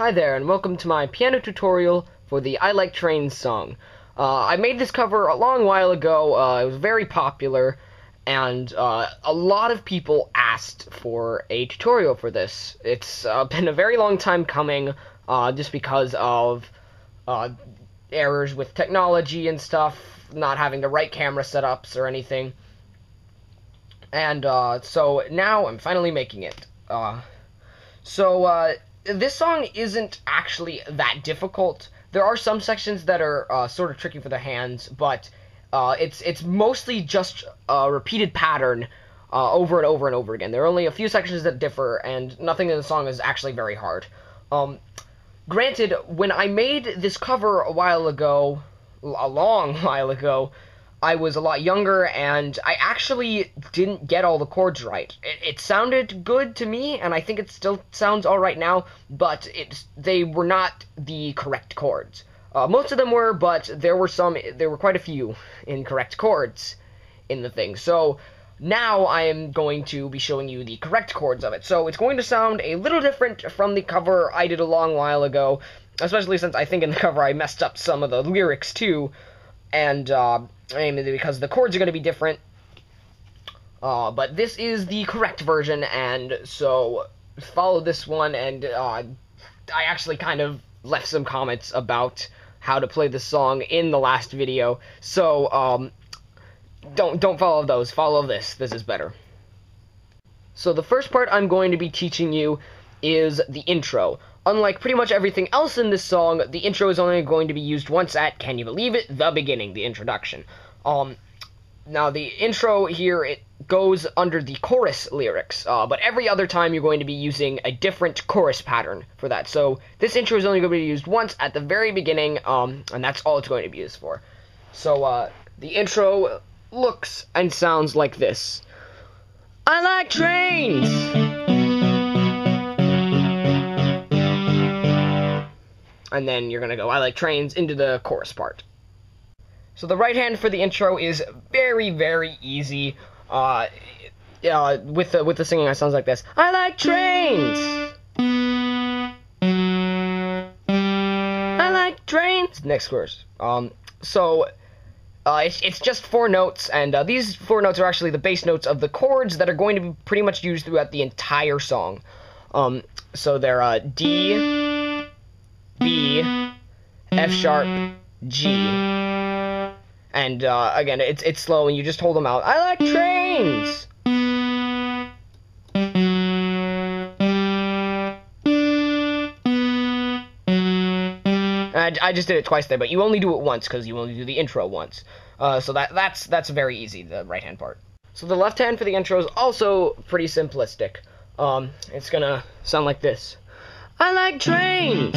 Hi there, and welcome to my piano tutorial for the I Like Trains song. I made this cover a long while ago. It was very popular, and a lot of people asked for a tutorial for this. It's been a very long time coming, just because of errors with technology and stuff, not having the right camera setups or anything. And so now I'm finally making it. This song isn't actually that difficult. There are some sections that are sort of tricky for the hands, but it's mostly just a repeated pattern over and over and over again. There are only a few sections that differ, and nothing in the song is actually very hard. Granted, when I made this cover a long while ago, I was a lot younger, and I actually didn't get all the chords right. It sounded good to me, and I think it still sounds alright now, but they were not the correct chords. Most of them were, but there were quite a few incorrect chords in the thing. So now I am going to be showing you the correct chords of it. So it's going to sound a little different from the cover I did a long while ago, especially since I think in the cover I messed up some of the lyrics too, and because the chords are going to be different. But this is the correct version, and so follow this one. And I actually kind of left some comments about how to play this song in the last video, so don't follow those. Follow this. This is better. So the first part I'm going to be teaching you is the intro. Unlike pretty much everything else in this song, the intro is only going to be used once at, can you believe it, the beginning, the introduction. Now the intro here, it goes under the chorus lyrics, but every other time you're going to be using a different chorus pattern for that. So this intro is only going to be used once at the very beginning, and that's all it's going to be used for. So the intro looks and sounds like this. I like trains! And then you're gonna go, I like trains, into the chorus part. So the right hand for the intro is very, very easy. With the singing, it sounds like this. I like trains! I like trains! Next chorus. It's just 4 notes, and these 4 notes are actually the bass notes of the chords that are going to be pretty much used throughout the entire song. So they're D, B, F sharp, G. And again, it's slow, and you just hold them out. I like trains! I just did it twice there, but you only do it once, because you only do the intro once. So that's very easy, the right hand part. So the left hand for the intro is also pretty simplistic. It's gonna sound like this. I like trains!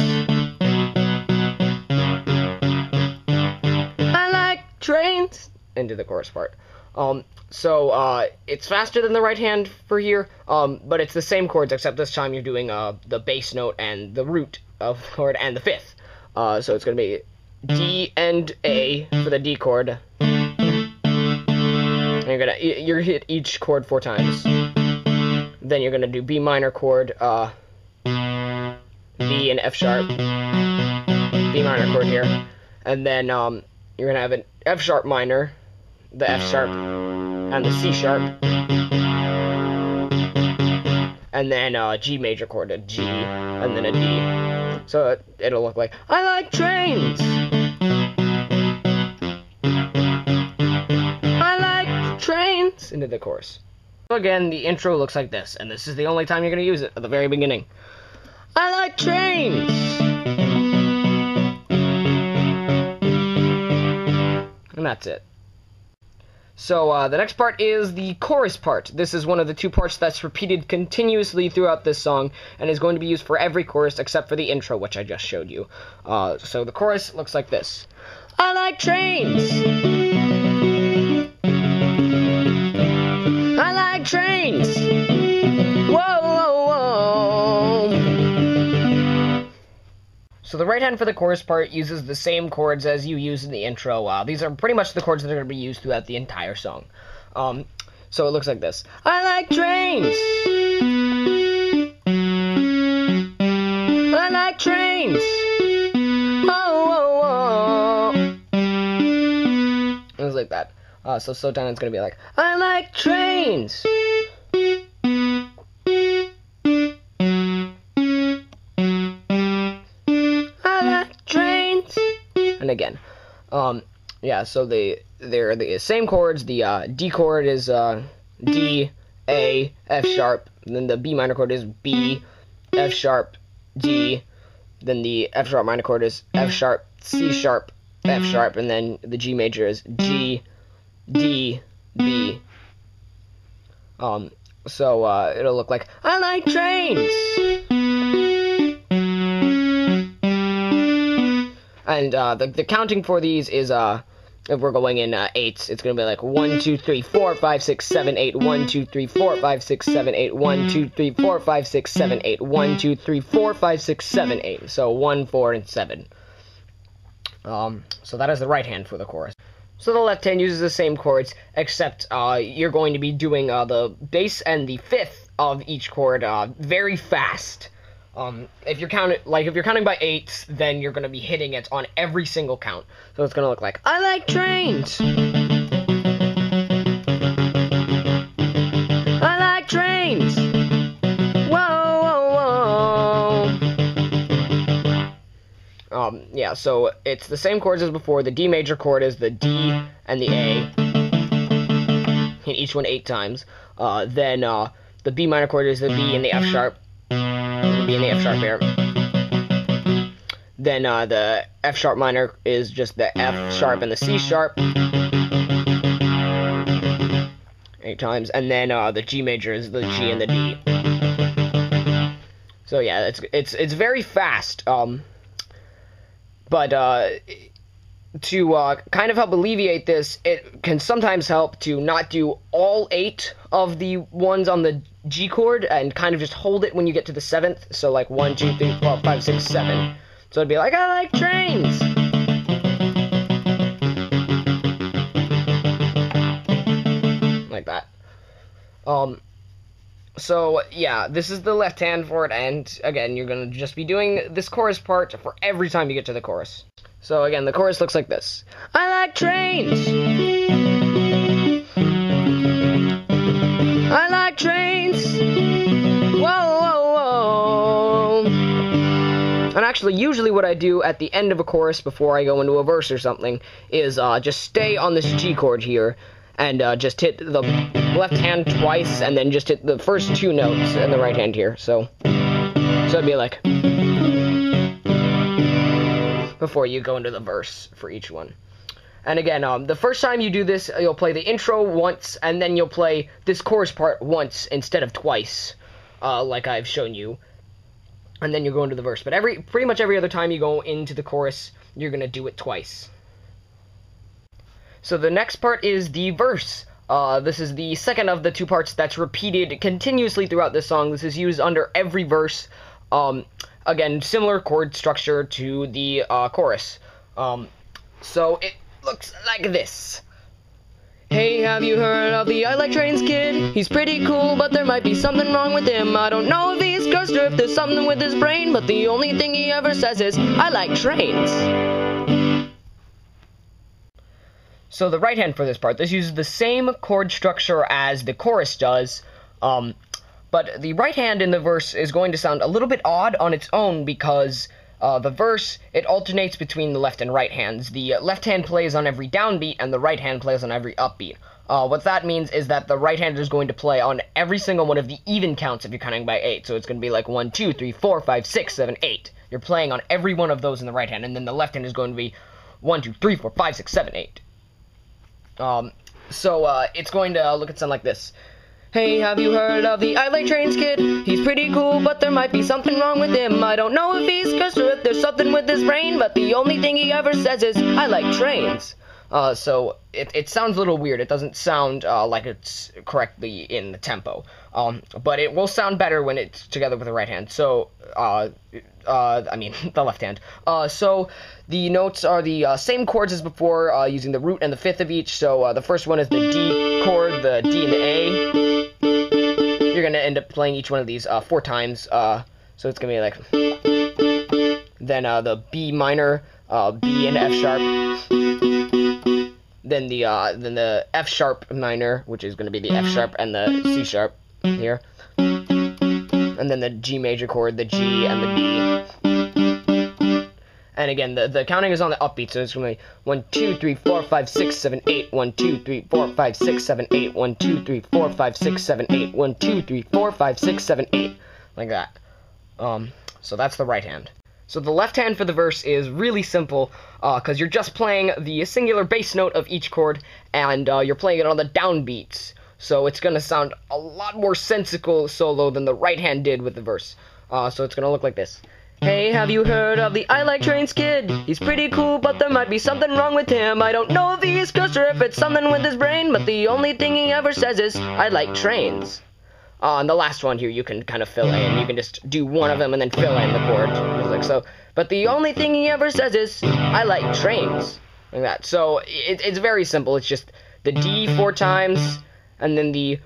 Trains into the chorus part. It's faster than the right hand for here, but it's the same chords, except this time you're doing the bass note and the root of the chord and the fifth. So it's gonna be D and A for the D chord. And you're hit each chord 4 times. Then you're gonna do B minor chord, B and F sharp, B minor chord here, and then you're gonna have an F sharp minor, the F sharp, and the C sharp, and then G major chord, a G, and then a D. So it'll look like, I like trains! I like trains! Into the chorus. So again, the intro looks like this, and this is the only time you're gonna use it, at the very beginning. I like trains! And that's it. So the next part is the chorus part. This is one of the 2 parts that's repeated continuously throughout this song, and is going to be used for every chorus except for the intro, which I just showed you. So the chorus looks like this. I like trains! I like trains! Whoa, whoa, whoa! So the right hand for the chorus part uses the same chords as you use in the intro. These are pretty much the chords that are going to be used throughout the entire song. So it looks like this. I like trains! I like like trains. Oh, oh, oh. It was like that. So slow down, it's gonna be like, I like trains. I like trains. And again, yeah. So they're the same chords. The D chord is D, A, F sharp. And then the B minor chord is B, F sharp, D. Then the F sharp minor chord is F sharp, C sharp, F sharp, and then the G major is G, D, B. So it'll look like, I like trains. And the counting for these is if we're going in eights, it's gonna be like 1, 2, 3, 4, 5, 6, 7, 8. 1, 2, 3, 4, 5, 6, 7, 8. 1, 2, 3, 4, 5, 6, 7, 8. 1, 2, 3, 4, 5, 6, 7, 8. So 1, 4, and 7. So that is the right hand for the chorus. So the left hand uses the same chords, except you're going to be doing the bass and the fifth of each chord very fast. If you're counting by eights, then you're gonna be hitting it on every single count. So it's gonna look like, I like trains. I like trains. Whoa, whoa, whoa. Yeah, so it's the same chords as before. The D major chord is the D and the A. Hit each one 8 times. Then the B minor chord is the B and the F sharp. B and the F sharp here. Then the F sharp minor is just the F sharp and the C sharp. 8 times. And then the G major is the G and the D. So yeah, it's very fast. But to kind of help alleviate this, it can sometimes help to not do all 8 of the ones on the G chord and kind of just hold it when you get to the 7th. So like 1, 2, 3, 4, 5, 6, 7. So it'd be like, I like trains. Like that. So yeah, this is the left hand for it, and again, you're gonna just be doing this chorus part for every time you get to the chorus. So again, the chorus looks like this. I like trains. I like trains. Whoa, whoa, whoa. And actually, usually what I do at the end of a chorus before I go into a verse or something is just stay on this G chord here and just hit the left hand twice and then just hit the first 2 notes in the right hand here. So it'd be like, before you go into the verse for each one. And again, the first time you do this, you'll play the intro once, and then you'll play this chorus part once instead of twice, like I've shown you. And then you go into the verse. But pretty much every other time you go into the chorus, you're going to do it twice. So the next part is the verse. This is the second of the 2 parts that's repeated continuously throughout this song. This is used under every verse. Again, similar chord structure to the chorus. So it looks like this. Hey, have you heard of the I like trains kid? He's pretty cool, but there might be something wrong with him. I don't know if he's cursed or if there's something with his brain, but the only thing he ever says is, I like trains. So the right hand for this part, this uses the same chord structure as the chorus does, but the right hand in the verse is going to sound a little bit odd on its own because the verse, it alternates between the left and right hands. The left hand plays on every downbeat, and the right hand plays on every upbeat. What that means is that the right hand is going to play on every single one of the even counts if you're counting by 8. So it's going to be like 1, 2, 3, 4, 5, 6, 7, 8. You're playing on every one of those in the right hand, and then the left hand is going to be 1, 2, 3, 4, 5, 6, 7, 8. So it's going to look at something like this. Hey, have you heard of the I like trains kid? He's pretty cool, but there might be something wrong with him. I don't know if he's cursed or if there's something with his brain, but the only thing he ever says is, I like trains. So it sounds a little weird. It doesn't sound like it's correctly in the tempo. But it will sound better when it's together with the right hand. So, I mean, the left hand. So the notes are the same chords as before, using the root and the fifth of each. So the first one is the D chord, the D and the A. You're going to end up playing each one of these 4 times. So it's going to be like... then the B minor, B and F sharp, then the F sharp minor, which is going to be the F sharp and the C sharp here, and then the G major chord, the G and the B. And again, the counting is on the upbeat, so it's going to be 1, 2, 3, 4, 5, 6, 7, 8, 1, 2, 3, 4, 5, 6, 7, 8, 1, 2, 3, 4, 5, 6, 7, 8, 1, 2, 3, 4, 5, 6, 7, 8, like that. So that's the right hand. So the left hand for the verse is really simple, because you're just playing the singular bass note of each chord, and you're playing it on the downbeats. So it's going to sound a lot more sensical solo than the right hand did with the verse. So it's going to look like this. Hey, have you heard of the I Like Trains kid? He's pretty cool, but there might be something wrong with him. I don't know if he's cursed or if it's something with his brain, but the only thing he ever says is, I like trains. And the last one here, you can kind of fill in. You can just do one of them and then fill in the chord. Like so. But the only thing he ever says is, I like trains. Like that. So it's very simple. It's just the D 4 times, and then the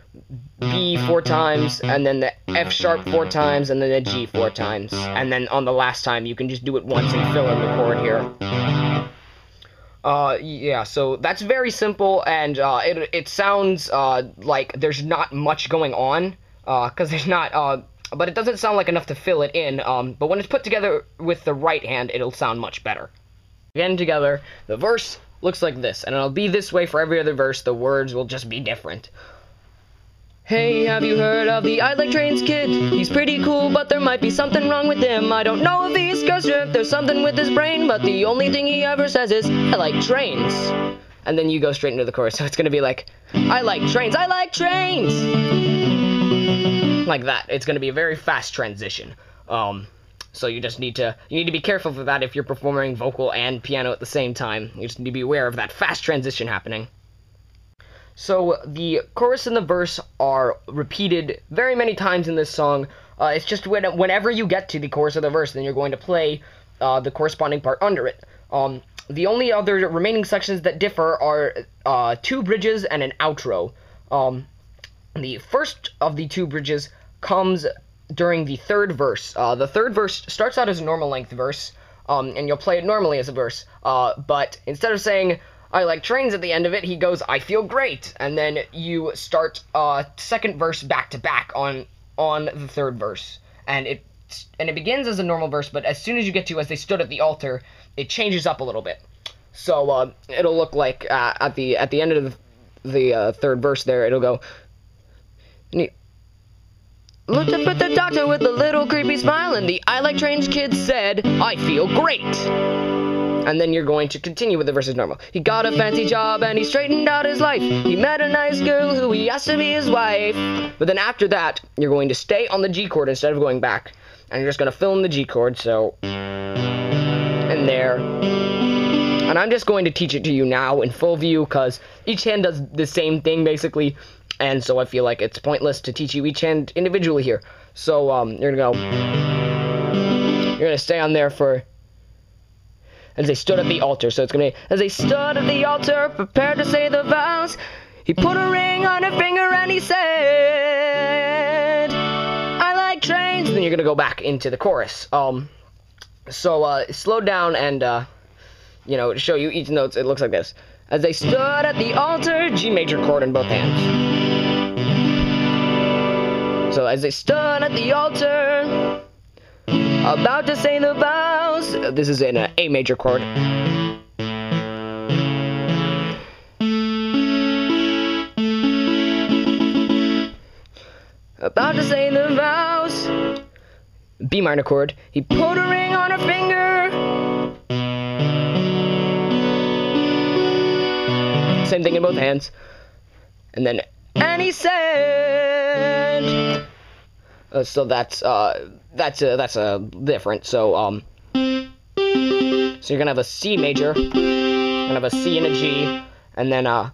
B 4 times, and then the F sharp 4 times, and then the G 4 times. And then on the last time, you can just do it once and fill in the chord here. Yeah, so that's very simple, and it sounds like there's not much going on, because there's not, but it doesn't sound like enough to fill it in, but when it's put together with the right hand, it'll sound much better. Again, together, the verse looks like this, and it'll be this way for every other verse. The words will just be different. Hey, have you heard of the I Like Trains kid? He's pretty cool, but there might be something wrong with him. I don't know if he's cursed or if there's something with his brain, but the only thing he ever says is, I like trains. And then you go straight into the chorus, so it's gonna be like, I like trains, I like trains! Like that. It's gonna be a very fast transition. So you just need to be careful for that if you're performing vocal and piano at the same time. You just need to be aware of that fast transition happening. So the chorus and the verse are repeated very many times in this song. It's just whenever you get to the chorus or the verse, then you're going to play the corresponding part under it. The only other remaining sections that differ are 2 bridges and an outro. The first of the 2 bridges comes during the 3rd verse. The 3rd verse starts out as a normal length verse, and you'll play it normally as a verse, but instead of saying, I like trains at the end of it, he goes, I feel great, and then you start 2nd verse back to back on the 3rd verse, and it begins as a normal verse, but as soon as you get to as they stood at the altar, it changes up a little bit. So it'll look like at the end of the 3rd verse there, it'll go, looked up at the doctor with a little creepy smile, and the I Like Trains kid said, I feel great. And then you're going to continue with the verse as normal. He got a fancy job and he straightened out his life. He met a nice girl who he asked to be his wife. But then after that, you're going to stay on the G chord instead of going back. And you're just going to fill in the G chord, so... and there. And I'm just going to teach it to you now in full view, because each hand does the same thing, basically. And so I feel like it's pointless to teach you each hand individually here. So, you're going to go... you're going to stay on there for... as they stood at the altar. So it's going to be, as they stood at the altar, prepared to say the vows, he put a ring on her finger and he said, I like trains. And then you're going to go back into the chorus. So slow down and, to show you each note, it looks like this. As they stood at the altar, G major chord in both hands. So as they stood at the altar, about to say the vows. This is in an A major chord. About to say the vows. B minor chord. He put a ring on her finger. Same thing in both hands. And then, and he said. So that's different. So you're gonna have a C major, you're gonna have a C and a G, and then a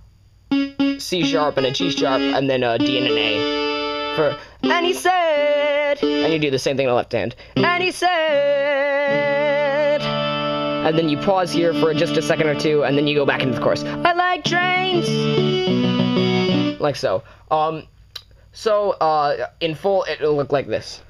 C sharp and a G sharp, and then a D and an A. For and he said, and you do the same thing on the left hand. And he said, and then you pause here for just a second or two, and then you go back into the chorus. I like trains, like so. In full, it'll look like this.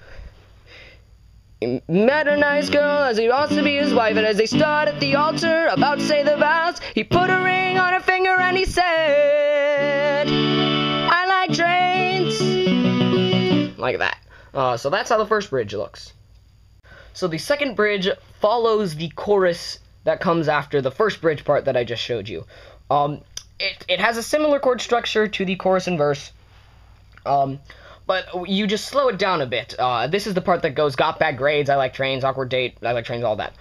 He met a nice girl as he wants to be his wife, and as they stood at the altar about to say the vows, he put a ring on her finger and he said, I like trains. Like that. So that's how the first bridge looks. So the second bridge follows the chorus that comes after the first bridge part that I just showed you. It has a similar chord structure to the chorus and verse, but you just slow it down a bit. This is the part that goes, got bad grades, I like trains, awkward date, I like trains, all that.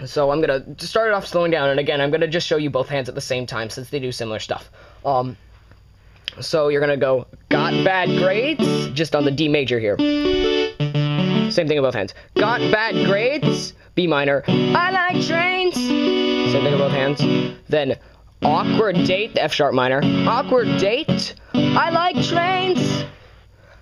So I'm going to start it off slowing down, and again, I'm going to just show you both hands at the same time since they do similar stuff. So you're going to go, got bad grades, just on the D major here. Same thing in both hands. Got bad grades, B minor, I like trains. Same thing in both hands. Then awkward date, F sharp minor, awkward date, I like trains.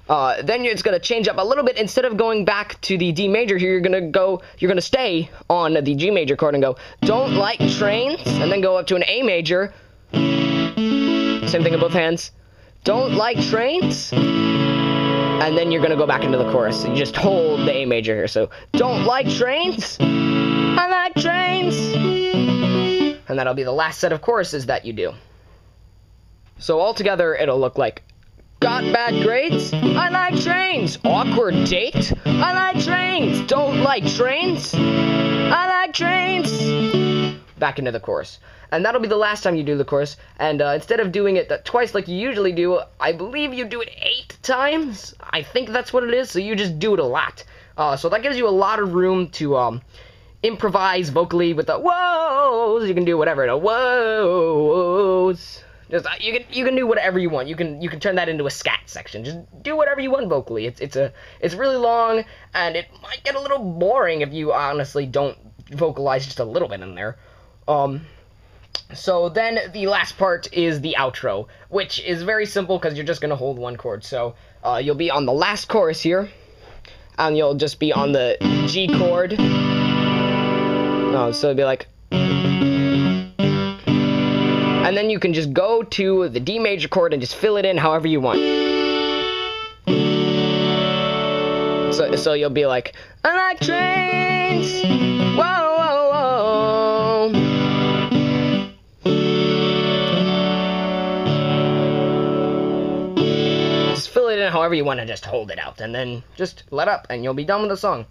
Then it's going to change up a little bit. Instead of going back to the D major here, you're going to stay on the G major chord and go, don't like trains, and then go up to an A major. Same thing in both hands. Don't like trains. And then you're going to go back into the chorus. You just hold the A major here. So, don't like trains. I like trains. And that'll be the last set of choruses that you do. So altogether, it'll look like, got bad grades, I like trains. Awkward date, I like trains. Don't like trains, I like trains. Back into the chorus. And that'll be the last time you do the chorus. And instead of doing it twice like you usually do, I believe you do it 8 times. I think that's what it is, so you just do it a lot. So that gives you a lot of room to improvise vocally with the whoas. You can do whatever, the whoas. Just you can do whatever you want. You can turn that into a scat section. Just do whatever you want vocally. It's really long, and it might get a little boring if you honestly don't vocalize just a little bit in there. So then the last part is the outro, which is very simple because you're just gonna hold one chord. So you'll be on the last chorus here, and you'll just be on the G chord. So it'll be like, and then you can just go to the D major chord and just fill it in however you want. So you'll be like, I like trains, whoa, whoa, whoa. Just fill it in however you want and just hold it out, and then just let up, and you'll be done with the song.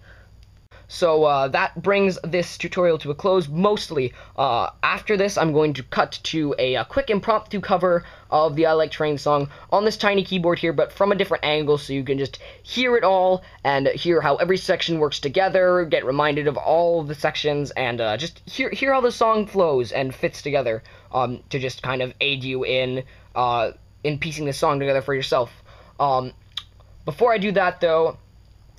So that brings this tutorial to a close, mostly. After this, I'm going to cut to a quick impromptu cover of the I Like Trains song on this tiny keyboard here, but from a different angle, so you can just hear it all, and hear how every section works together, get reminded of all of the sections, and just hear how the song flows and fits together, to just kind of aid you in piecing the song together for yourself. Before I do that, though,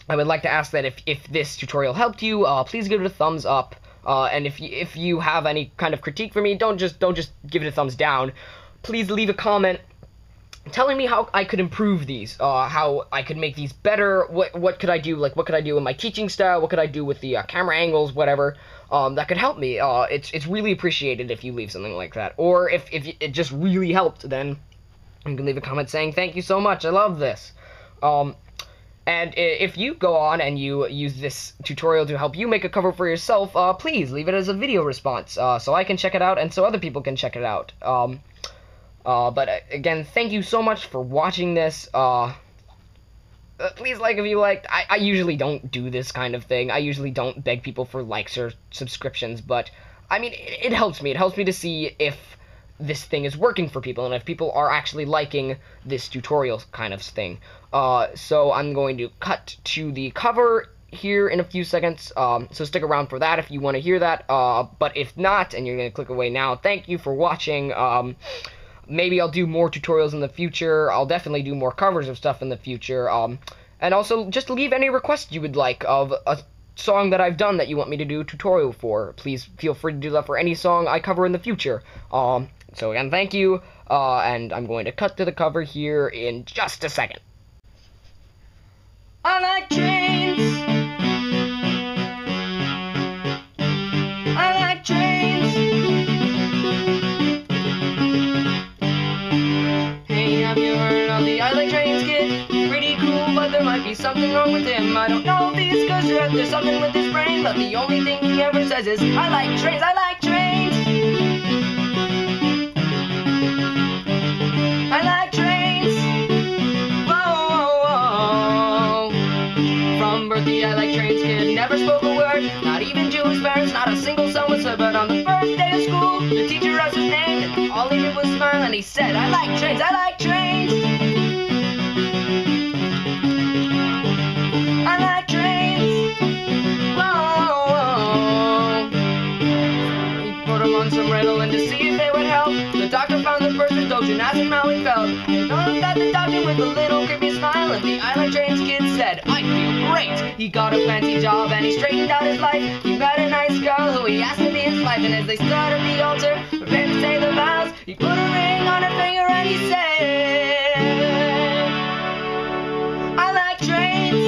I would like to ask that if this tutorial helped you, please give it a thumbs up. And if you have any kind of critique for me, don't just give it a thumbs down. Please leave a comment telling me how I could improve these, how I could make these better. What could I do? Like, what could I do in my teaching style? What could I do with the camera angles? Whatever that could help me. It's really appreciated if you leave something like that. Or if it just really helped, then you can leave a comment saying thank you so much. I love this. And if you go on and you use this tutorial to help you make a cover for yourself, please leave it as a video response, so I can check it out and so other people can check it out. But again, thank you so much for watching this. Please like if you liked. I usually don't do this kind of thing. I usually don't beg people for likes or subscriptions, but I mean, it helps me. It helps me to see if this thing is working for people and if people are actually liking this tutorial kind of thing. So I'm going to cut to the cover here in a few seconds, so stick around for that if you want to hear that, but if not, and you're going to click away now, thank you for watching. Maybe I'll do more tutorials in the future. I'll definitely do more covers of stuff in the future, and also just leave any requests you would like of a song that I've done that you want me to do a tutorial for. Please feel free to do that for any song I cover in the future. So again, thank you, and I'm going to cut to the cover here in just a second. I like trains. I like trains. Hey, have you heard of the I Like Trains kid? Pretty cool, but there might be something wrong with him. I don't know if he's 'cause talking with his brain, but the only thing he ever says is, I like trains, I like trains. I like trains. Whoa. From birth the I like trains kid never spoke a word, not even Jewish parents, not a single son was heard. But on the first day of school, the teacher asked his name, and all he did was smile, and he said, I like trains, I like trains. I like trains. Whoa. He put him on some Ritalin to see if it would help. The doctor found the first indulgent, asked him how he felt. He looked at the doctor with a little creepy smile, and the I like trains kid said, I feel great. He got a fancy job and he straightened out his life. He met a nice girl who he asked to be his wife, and as they stood at the altar, prepared to say the vows, he put a ring on her finger and he said, I like trains.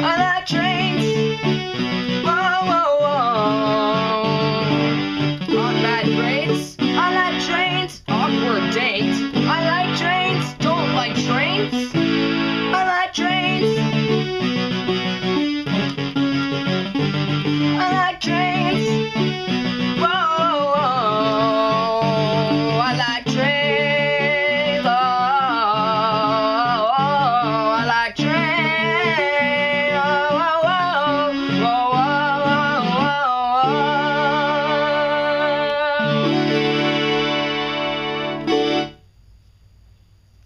I like trains. Whoa. Not bad grades. I like trains. Awkward date. I like trains.